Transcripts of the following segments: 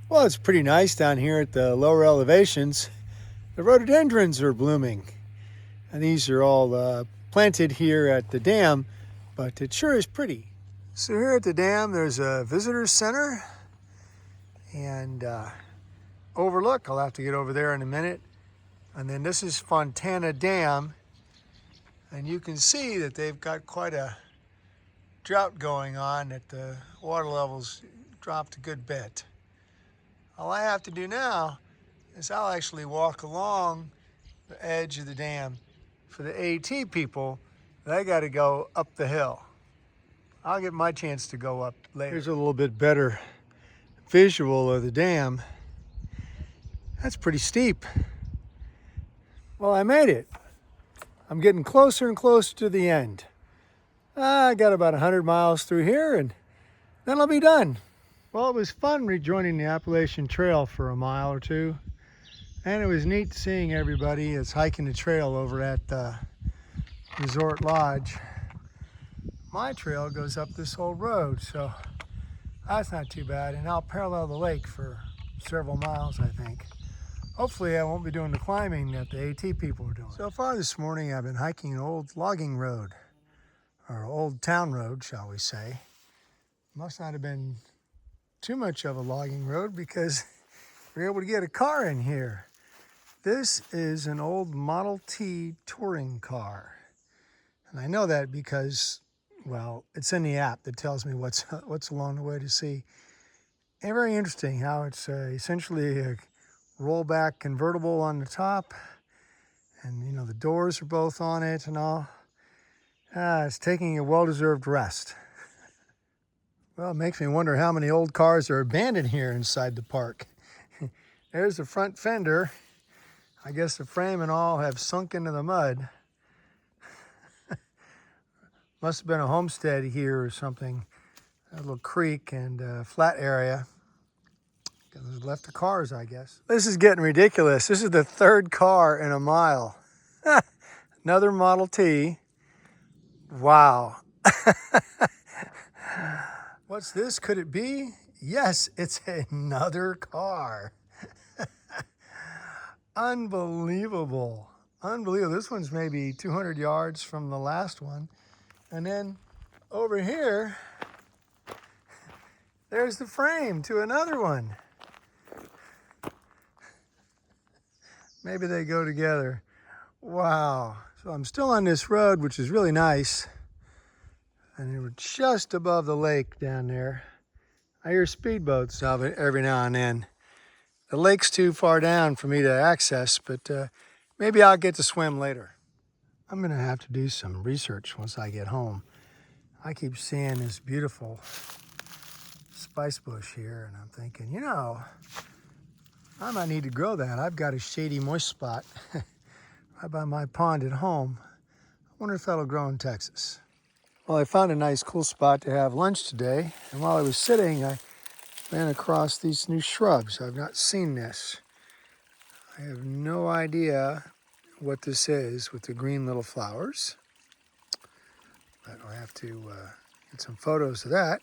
Well, it's pretty nice down here at the lower elevations. The rhododendrons are blooming, and these are all planted here at the dam, but it sure is pretty. So here at the dam, there's a visitor center and overlook. I'll have to get over there in a minute. And then this is Fontana Dam, and you can see that they've got quite a drought going on, that the water levels dropped a good bit. All I have to do now is I'll actually walk along the edge of the dam. For the AT people, they got to go up the hill. I'll get my chance to go up later. Here's a little bit better visual of the dam. That's pretty steep. Well, I made it. I'm getting closer and closer to the end. I got about 100 miles through here and then I'll be done. Well, it was fun rejoining the Appalachian Trail for a mile or two. And it was neat seeing everybody that's hiking the trail over at the Resort Lodge. My trail goes up this old road, so that's not too bad. And I'll parallel the lake for several miles, I think. Hopefully I won't be doing the climbing that the AT people are doing. So far this morning I've been hiking an old logging road, or old town road, shall we say. Must not have been too much of a logging road because we were able to get a car in here. This is an old Model T touring car. And I know that because, well, it's in the app that tells me what's along the way to see. And very interesting how it's essentially a rollback convertible on the top. And, you know, the doors are both on it and all. It's taking a well-deserved rest. Well, it makes me wonder how many old cars are abandoned here inside the park. There's the front fender. I guess the frame and all have sunk into the mud. Must have been a homestead here or something. A little creek and a flat area. They left the cars, I guess. This is getting ridiculous. This is the third car in a mile. Another Model T. Wow. What's this? Could it be? Yes, it's another car. Unbelievable. Unbelievable. This one's maybe 200 yards from the last one. And then over here, there's the frame to another one. Maybe they go together. Wow. So I'm still on this road, which is really nice. And we're just above the lake down there. I hear speedboats every now and then. The lake's too far down for me to access, but maybe I'll get to swim later. I'm gonna have to do some research once I get home. I keep seeing this beautiful spice bush here, and I'm thinking, you know, I might need to grow that. I've got a shady, moist spot right by my pond at home. I wonder if that'll grow in Texas. Well, I found a nice, cool spot to have lunch today, and while I was sitting, I ran across these new shrubs. I've not seen this. I have no idea what this is with the green little flowers, but I'll have to get some photos of that.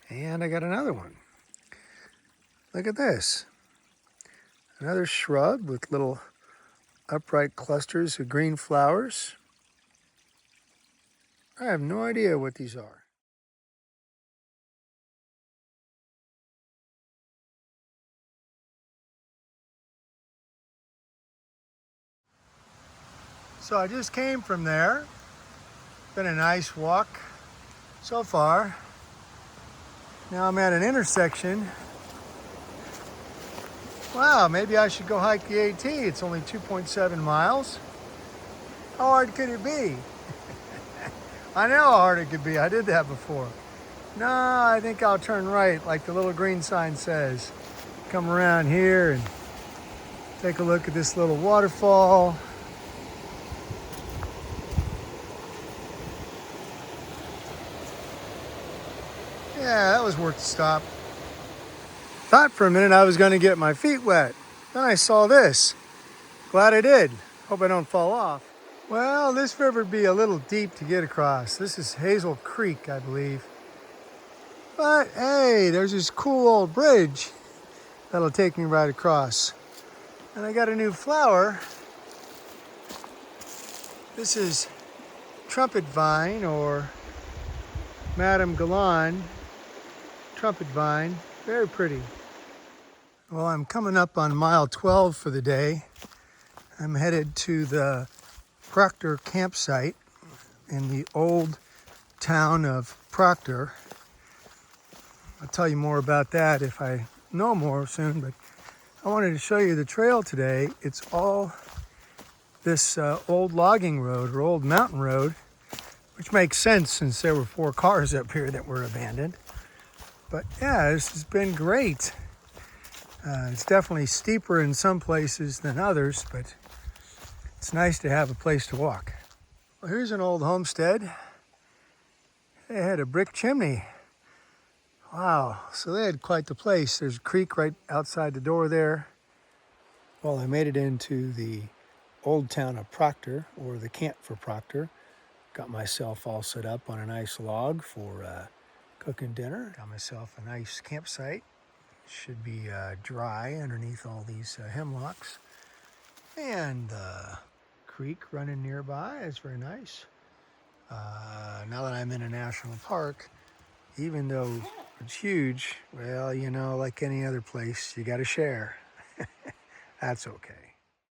And I got another one. Look at this. Another shrub with little upright clusters of green flowers. I have no idea what these are. So I just came from there. Been a nice walk so far. Now I'm at an intersection. Wow, maybe I should go hike the AT. It's only 2.7 miles. How hard could it be? I know how hard it could be. I did that before. No, I think I'll turn right like the little green sign says. Come around here and take a look at this little waterfall. Yeah, that was worth the stop. Thought for a minute I was going to get my feet wet. Then I saw this. Glad I did. Hope I don't fall off. Well, this river would be a little deep to get across. This is Hazel Creek, I believe. But hey, there's this cool old bridge. That'll take me right across. And I got a new flower. This is trumpet vine, or Madame Galan trumpet vine. Very pretty. Well, I'm coming up on mile 12 for the day. I'm headed to the Proctor campsite in the old town of Proctor. I'll tell you more about that if I know more soon, but I wanted to show you the trail today. It's all this old logging road, or old mountain road, which makes sense since there were 4 cars up here that were abandoned. But yeah, this has been great. It's definitely steeper in some places than others, but it's nice to have a place to walk. Well, here's an old homestead. They had a brick chimney. Wow, so they had quite the place. There's a creek right outside the door there. Well, I made it into the old town of Proctor, or the camp for Proctor. Got myself all set up on a nice log for cooking dinner. Got myself a nice campsite. Should be dry underneath all these hemlocks. And the creek running nearby is very nice. Now that I'm in a national park, even though it's huge, well, you know, like any other place, you got to share. That's okay.